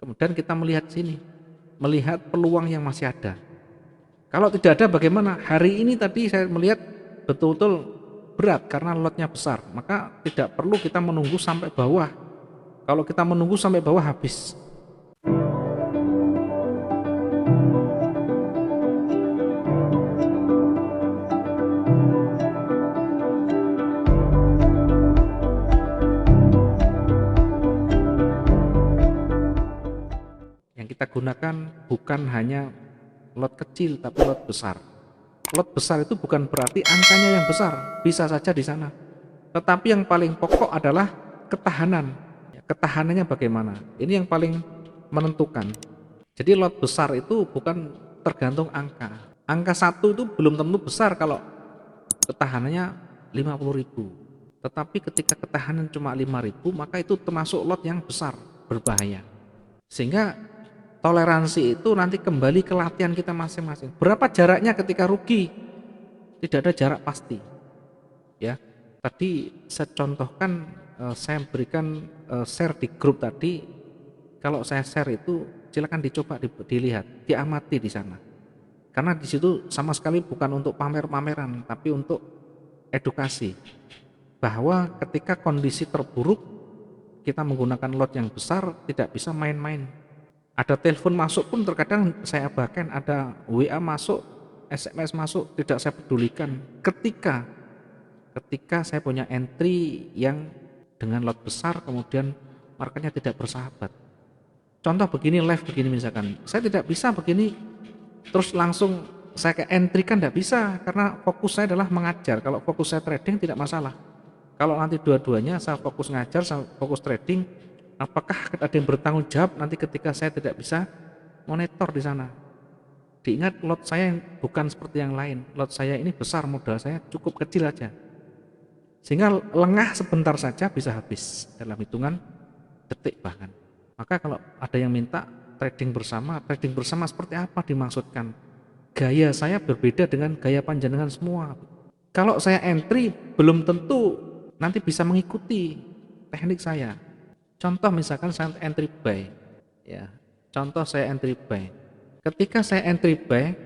Kemudian kita melihat sini, melihat peluang yang masih ada. Kalau tidak ada bagaimana? Hari ini tadi saya melihat betul-betul berat karena lotnya besar, maka tidak perlu kita menunggu sampai bawah. Kalau kita menunggu sampai bawah habis. Yang kita gunakan bukan hanya lot kecil tapi lot besar. Lot besar itu bukan berarti angkanya yang besar, bisa saja di sana. Tetapi yang paling pokok adalah ketahanan. Ketahanannya bagaimana? Ini yang paling menentukan. Jadi lot besar itu bukan tergantung angka. Angka 1 itu belum tentu besar kalau ketahanannya 50.000. Tetapi ketika ketahanan cuma 5.000, maka itu termasuk lot yang besar, berbahaya. Sehingga toleransi itu nanti kembali ke latihan kita masing-masing. Berapa jaraknya ketika rugi? Tidak ada jarak pasti. Ya, tadi saya contohkan, saya berikan share di grup tadi. Kalau saya share itu silakan dicoba dilihat, diamati di sana. Karena di situ sama sekali bukan untuk pamer-pameran, tapi untuk edukasi. Bahwa ketika kondisi terburuk, kita menggunakan lot yang besar tidak bisa main-main. Ada telepon masuk pun terkadang saya abaikan, ada WA masuk, SMS masuk, tidak saya pedulikan. Ketika saya punya entry yang dengan lot besar kemudian marketnya tidak bersahabat. Contoh begini, live begini misalkan, saya tidak bisa begini terus langsung saya ke entry, kan tidak bisa, karena fokus saya adalah mengajar. Kalau fokus saya trading tidak masalah. Kalau nanti dua-duanya saya fokus ngajar, saya fokus trading, apakah ada yang bertanggung jawab nanti ketika saya tidak bisa monitor di sana? Diingat lot saya bukan seperti yang lain, lot saya ini besar, modal saya cukup kecil aja, sehingga lengah sebentar saja bisa habis dalam hitungan detik bahkan. Maka kalau ada yang minta trading bersama seperti apa dimaksudkan? Gaya saya berbeda dengan gaya panjenengan semua. Kalau saya entry belum tentu nanti bisa mengikuti teknik saya. Contoh misalkan saya entry buy, ya. Contoh saya entry buy. Ketika saya entry buy,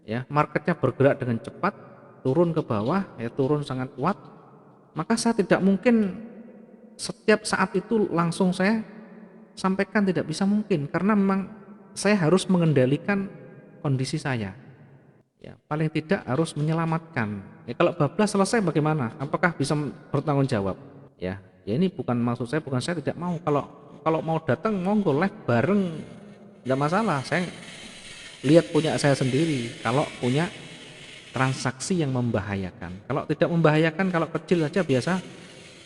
ya, marketnya bergerak dengan cepat, turun ke bawah, ya, turun sangat kuat, maka saya tidak mungkin setiap saat itu langsung saya sampaikan, tidak bisa mungkin, karena memang saya harus mengendalikan kondisi saya. Ya, paling tidak harus menyelamatkan. Ya, kalau bablas selesai bagaimana? Apakah bisa bertanggung jawab? Ya, ini bukan maksud saya, bukan saya tidak mau. Kalau mau datang monggo live bareng, tidak masalah. Saya lihat punya saya sendiri. Kalau punya transaksi yang membahayakan, kalau tidak membahayakan, kalau kecil saja biasa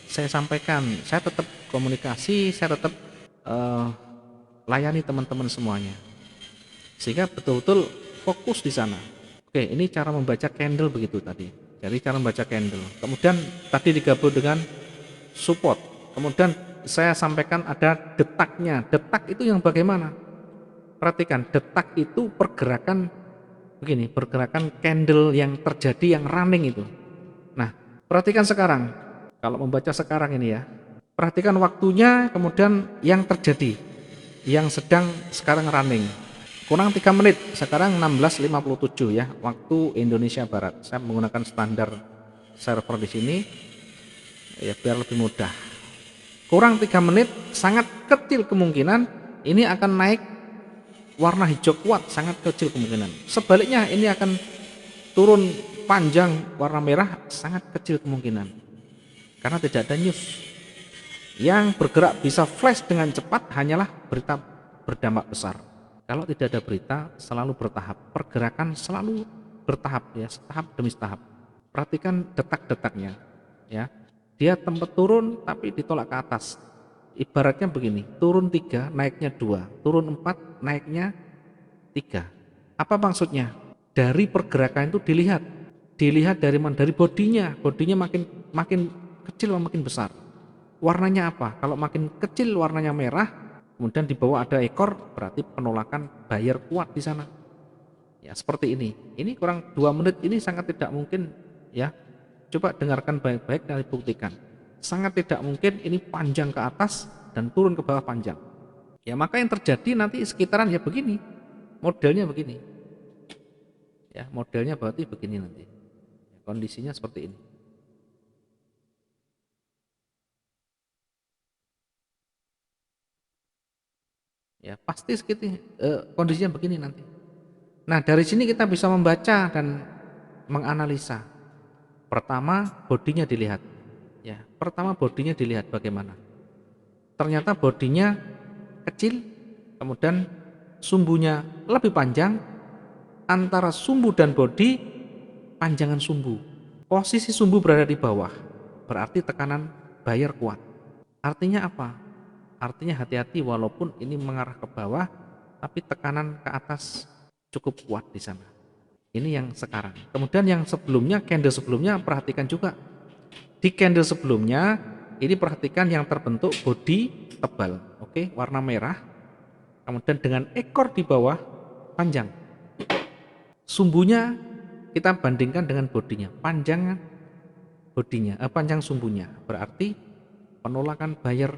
saya sampaikan. Saya tetap komunikasi, saya tetap layani teman-teman semuanya, sehingga betul-betul fokus di sana. Oke, ini cara membaca candle begitu tadi. Jadi cara membaca candle. Kemudian tadi digabung dengan support. Kemudian saya sampaikan ada detaknya. Detak itu yang bagaimana? Perhatikan, detak itu pergerakan begini, pergerakan candle yang terjadi, yang running itu. Nah, perhatikan sekarang. Kalau membaca sekarang ini ya, perhatikan waktunya, kemudian yang terjadi, yang sedang sekarang running. Kurang 3 menit, sekarang 16.57 ya, waktu Indonesia Barat. Saya menggunakan standar server di sini ya biar lebih mudah. Kurang 3 menit, sangat kecil kemungkinan ini akan naik warna hijau kuat, sangat kecil kemungkinan. Sebaliknya ini akan turun panjang warna merah, sangat kecil kemungkinan. Karena tidak ada news. Yang bergerak bisa flash dengan cepat hanyalah berita berdampak besar. Kalau tidak ada berita, selalu bertahap. Pergerakan selalu bertahap ya, tahap demi tahap. Perhatikan detak-detaknya ya. Dia tempat turun tapi ditolak ke atas. Ibaratnya begini, turun 3, naiknya 2, turun 4, naiknya 3. Apa maksudnya? Dari pergerakan itu dilihat dari bodinya makin kecil atau makin besar. Warnanya apa? Kalau makin kecil warnanya merah, kemudian di bawah ada ekor, berarti penolakan buyer kuat di sana. Ya, seperti ini. Ini kurang 2 menit, ini sangat tidak mungkin ya. Coba dengarkan baik-baik dan dibuktikan. Sangat tidak mungkin ini panjang ke atas dan turun ke bawah panjang. Ya maka yang terjadi nanti sekitaran ya begini, modelnya begini. Ya, modelnya berarti begini nanti. Kondisinya seperti ini. Ya, pasti kondisinya begini nanti. Nah, dari sini kita bisa membaca dan menganalisa. Pertama, bodinya dilihat. Ya, pertama bodinya dilihat bagaimana. Ternyata bodinya kecil, kemudian sumbunya lebih panjang, antara sumbu dan bodi panjangan sumbu. Posisi sumbu berada di bawah, berarti tekanan bayar kuat. Artinya apa? Artinya hati-hati walaupun ini mengarah ke bawah, tapi tekanan ke atas cukup kuat di sana. Ini yang sekarang. Kemudian yang sebelumnya, candle sebelumnya perhatikan juga. Di candle sebelumnya, ini perhatikan yang terbentuk bodi tebal, oke, warna merah. Kemudian dengan ekor di bawah panjang. Sumbunya kita bandingkan dengan bodinya, panjang sumbunya. Berarti penolakan buyer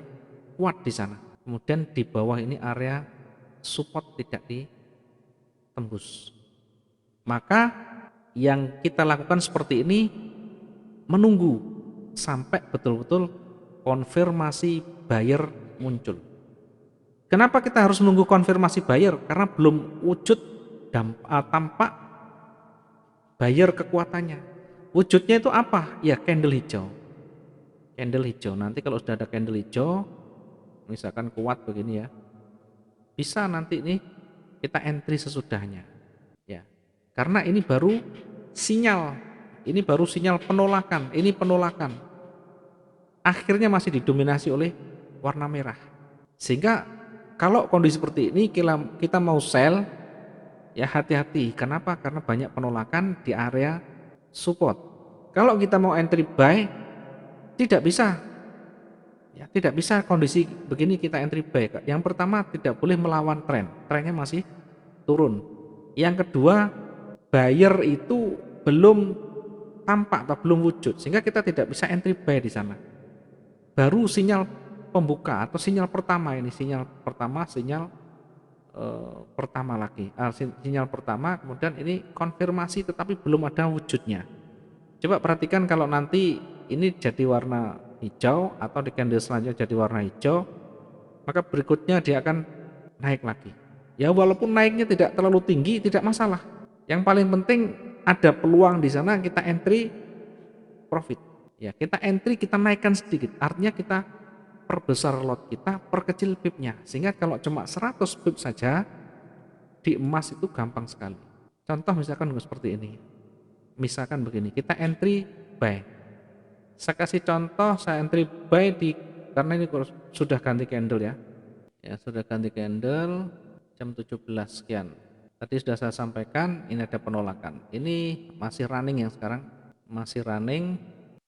kuat di sana. Kemudian di bawah ini area support tidak ditembus. Maka yang kita lakukan seperti ini, menunggu sampai betul-betul konfirmasi buyer muncul. Kenapa kita harus menunggu konfirmasi buyer? Karena belum wujud tampak buyer kekuatannya. Wujudnya itu apa? Ya candle hijau. Candle hijau. Nanti kalau sudah ada candle hijau, misalkan kuat begini ya, bisa nanti nih kita entry sesudahnya. Ya. Karena ini baru sinyal. Ini baru sinyal penolakan. Ini penolakan. Akhirnya masih didominasi oleh warna merah. Sehingga kalau kondisi seperti ini kita mau sell, ya hati-hati. Kenapa? Karena banyak penolakan di area support. Kalau kita mau entry buy, tidak bisa. Ya, tidak bisa kondisi begini kita entry buy. Yang pertama tidak boleh melawan tren. Trennya masih turun. Yang kedua, buyer itu belum tampak atau belum wujud sehingga kita tidak bisa entry buy di sana. Baru sinyal pembuka atau sinyal pertama ini, sinyal pertama lagi. Sinyal pertama, kemudian ini konfirmasi tetapi belum ada wujudnya. Coba perhatikan kalau nanti ini jadi warna hijau atau di candle selanjutnya jadi warna hijau, maka berikutnya dia akan naik lagi. Ya walaupun naiknya tidak terlalu tinggi tidak masalah. Yang paling penting ada peluang di sana kita entry profit. Ya, kita entry kita naikkan sedikit. Artinya kita perbesar lot kita, perkecil pipnya. Sehingga kalau cuma 100 pip saja di emas itu gampang sekali. Contoh misalkan seperti ini. Misalkan begini, kita entry buy. Saya kasih contoh, saya entry buy karena ini sudah ganti candle ya. Ya, sudah ganti candle jam 17 sekian. Tadi sudah saya sampaikan, ini ada penolakan. Ini masih running yang sekarang, masih running.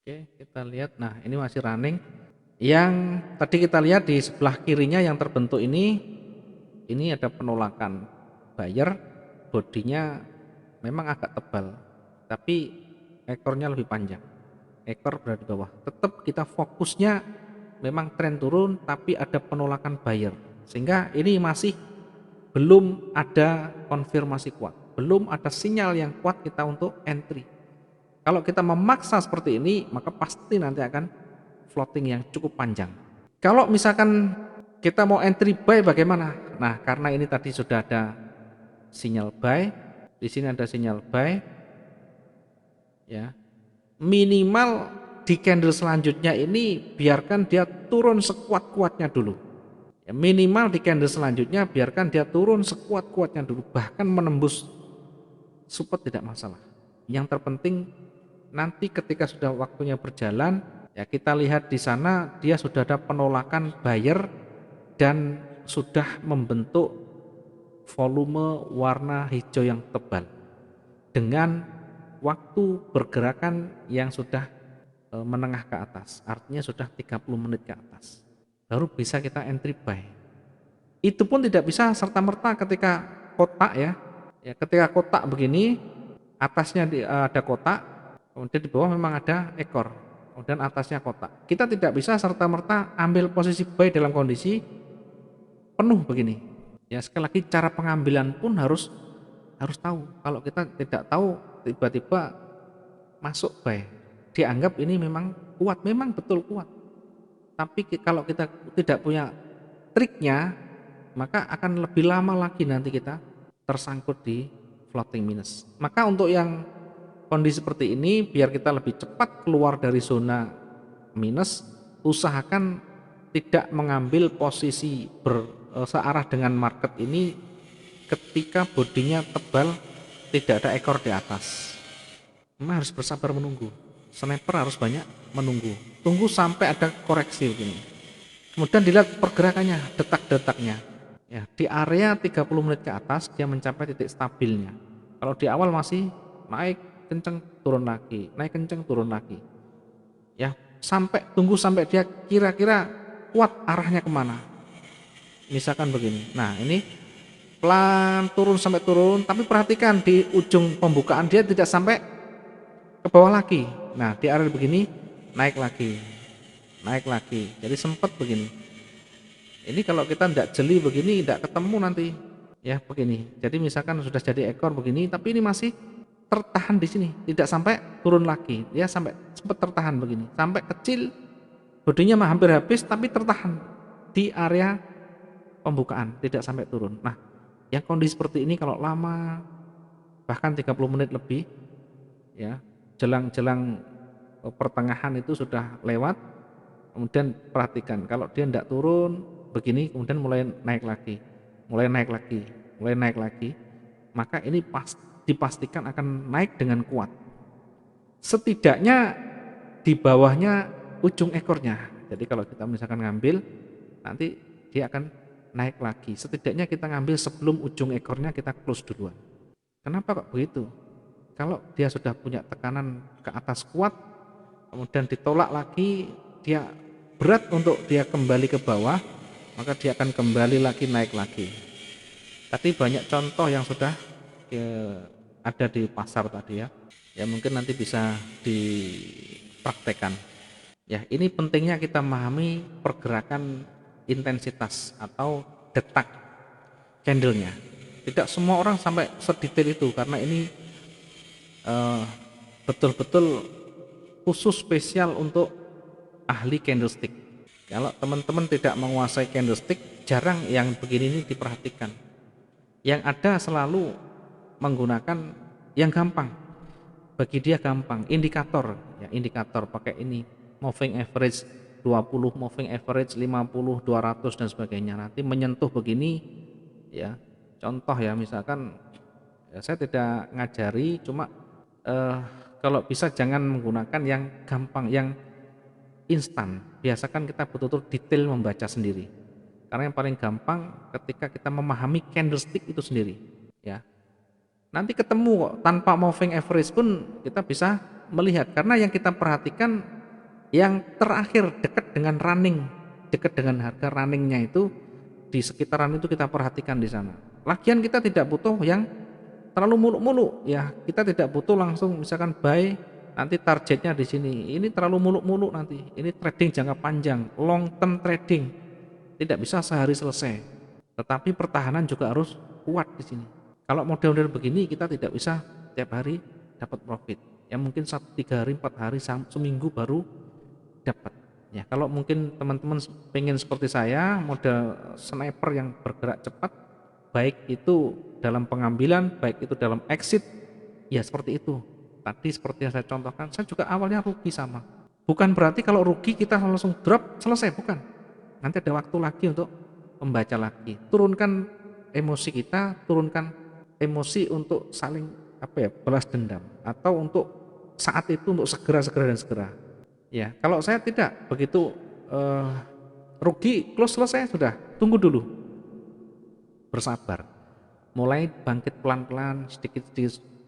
Oke, kita lihat. Nah, ini masih running. Yang tadi kita lihat di sebelah kirinya yang terbentuk ini ada penolakan buyer, bodinya memang agak tebal, tapi ekornya lebih panjang. Ekor berada di bawah. Tetap kita fokusnya memang tren turun, tapi ada penolakan buyer. Sehingga ini masih belum ada konfirmasi kuat, belum ada sinyal yang kuat kita untuk entry. Kalau kita memaksa seperti ini, maka pasti nanti akan floating yang cukup panjang. Kalau misalkan kita mau entry buy bagaimana? Nah, karena ini tadi sudah ada sinyal buy, di sini ada sinyal buy, ya. Minimal di candle selanjutnya ini biarkan dia turun sekuat-kuatnya dulu. Ya, minimal di candle selanjutnya biarkan dia turun sekuat-kuatnya dulu, bahkan menembus support tidak masalah. Yang terpenting nanti ketika sudah waktunya berjalan, ya kita lihat di sana dia sudah ada penolakan buyer dan sudah membentuk volume warna hijau yang tebal dengan waktu pergerakan yang sudah menengah ke atas, artinya sudah 30 menit ke atas. Baru bisa kita entry buy. Itu pun tidak bisa serta-merta ketika kotak ya. Ya, ketika kotak begini, atasnya ada kotak, kemudian di bawah memang ada ekor, kemudian atasnya kotak. Kita tidak bisa serta-merta ambil posisi buy dalam kondisi penuh begini. Ya sekali lagi cara pengambilan pun harus harus tahu. Kalau kita tidak tahu tiba-tiba masuk buy, dianggap ini memang kuat, memang betul kuat. Tapi kalau kita tidak punya triknya, maka akan lebih lama lagi nanti kita tersangkut di floating minus. Maka untuk yang kondisi seperti ini, biar kita lebih cepat keluar dari zona minus, usahakan tidak mengambil posisi searah dengan market ini ketika bodinya tebal, tidak ada ekor di atas. Memang harus bersabar menunggu. Sniper harus banyak menunggu. Tunggu sampai ada koreksi begini. Kemudian dilihat pergerakannya, detak-detaknya. Ya, di area 30 menit ke atas dia mencapai titik stabilnya. Kalau di awal masih naik kenceng turun lagi, naik kenceng turun lagi. Ya, tunggu sampai dia kira-kira kuat arahnya kemana. Misalkan begini. Nah, ini pelan turun sampai turun, tapi perhatikan di ujung pembukaan dia tidak sampai ke bawah lagi. Nah, di area begini naik lagi, naik lagi. Jadi sempat begini. Ini kalau kita tidak jeli begini tidak ketemu nanti. Ya, begini. Jadi misalkan sudah jadi ekor begini, tapi ini masih tertahan di sini, tidak sampai turun lagi. Dia sampai sempat tertahan begini, sampai kecil, bodinya mah hampir habis tapi tertahan di area pembukaan, tidak sampai turun. Nah, yang kondisi seperti ini kalau lama bahkan 30 menit lebih ya, jelang-jelang pertengahan itu sudah lewat, kemudian perhatikan kalau dia tidak turun begini kemudian mulai naik lagi, mulai naik lagi, mulai naik lagi, maka ini dipastikan akan naik dengan kuat. Setidaknya di bawahnya ujung ekornya. Jadi kalau kita misalkan ngambil, nanti dia akan naik lagi. Setidaknya kita ngambil sebelum ujung ekornya kita close duluan. Kenapa kok begitu? Kalau dia sudah punya tekanan ke atas kuat, kemudian ditolak lagi, dia berat untuk dia kembali ke bawah, maka dia akan kembali lagi naik lagi. Tadi banyak contoh yang sudah ada di pasar tadi ya. Ya mungkin nanti bisa dipraktekkan. Ya, ini pentingnya kita memahami pergerakan intensitas atau detak candlenya. Tidak semua orang sampai sedetail itu karena ini betul-betul khusus spesial untuk ahli candlestick. Kalau teman-teman tidak menguasai candlestick, jarang yang begini ini diperhatikan. Yang ada selalu menggunakan yang gampang. Bagi dia gampang, indikator, ya indikator pakai ini, moving average 20, moving average 50, 200 dan sebagainya. Nanti menyentuh begini ya. Contoh ya misalkan ya, saya tidak ngajari cuma kalau bisa jangan menggunakan yang gampang, yang instan. Biasakan kita betul-betul detail membaca sendiri. Karena yang paling gampang ketika kita memahami candlestick itu sendiri, ya. Nanti ketemu kok tanpa moving average pun kita bisa melihat karena yang kita perhatikan yang terakhir dekat dengan running, dekat dengan harga runningnya itu di sekitaran itu kita perhatikan di sana. Lagian kita tidak butuh yang terlalu muluk-muluk ya, kita tidak butuh langsung misalkan buy nanti targetnya di sini. Ini terlalu muluk-muluk nanti. Ini trading jangka panjang, long term trading. Tidak bisa sehari selesai. Tetapi pertahanan juga harus kuat di sini. Kalau model-model begini kita tidak bisa tiap hari dapat profit. Ya mungkin 3 hari, 4 hari, seminggu baru dapat. Ya kalau mungkin teman-teman pengen seperti saya, model sniper yang bergerak cepat, baik itu dalam pengambilan, baik itu dalam exit, ya seperti itu. Tadi seperti yang saya contohkan, saya juga awalnya rugi sama. Bukan berarti kalau rugi kita langsung drop, selesai, bukan. Nanti ada waktu lagi untuk membaca lagi. Turunkan emosi kita, turunkan emosi untuk saling balas dendam atau untuk saat itu untuk segera dan segera. Ya, kalau saya tidak begitu rugi close selesai sudah, tunggu dulu. Bersabar. Mulai bangkit pelan-pelan sedikit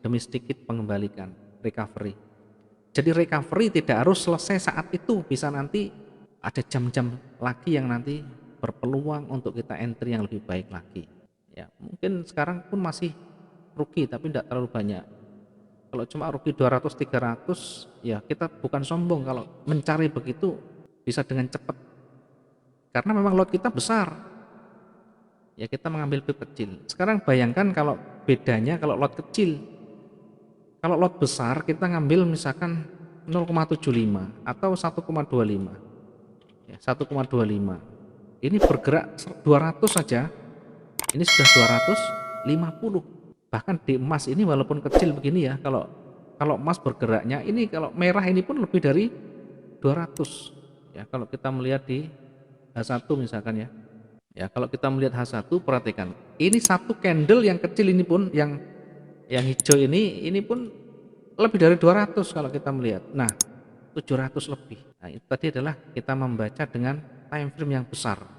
demi sedikit mengembalikan recovery. Jadi recovery tidak harus selesai saat itu, bisa nanti ada jam-jam lagi yang nanti berpeluang untuk kita entry yang lebih baik lagi. Ya, mungkin sekarang pun masih rugi tapi tidak terlalu banyak. Kalau cuma rugi 200 300 ya kita bukan sombong kalau mencari begitu bisa dengan cepat. Karena memang lot kita besar. ya kita mengambil pip kecil. Sekarang bayangkan kalau bedanya kalau lot kecil. Kalau lot besar kita ngambil misalkan 0,75 atau 1,25. Ya, 1,25. Ini bergerak 200 saja. Ini sudah 250. Bahkan di emas ini walaupun kecil begini ya, kalau emas bergeraknya ini kalau merah ini pun lebih dari 200. Ya, kalau kita melihat di H1 misalkan ya. Ya, kalau kita melihat H1 perhatikan. Ini satu candle yang kecil ini pun yang hijau ini pun lebih dari 200 kalau kita melihat. Nah, 700 lebih. Nah, itu tadi adalah kita membaca dengan time frame yang besar.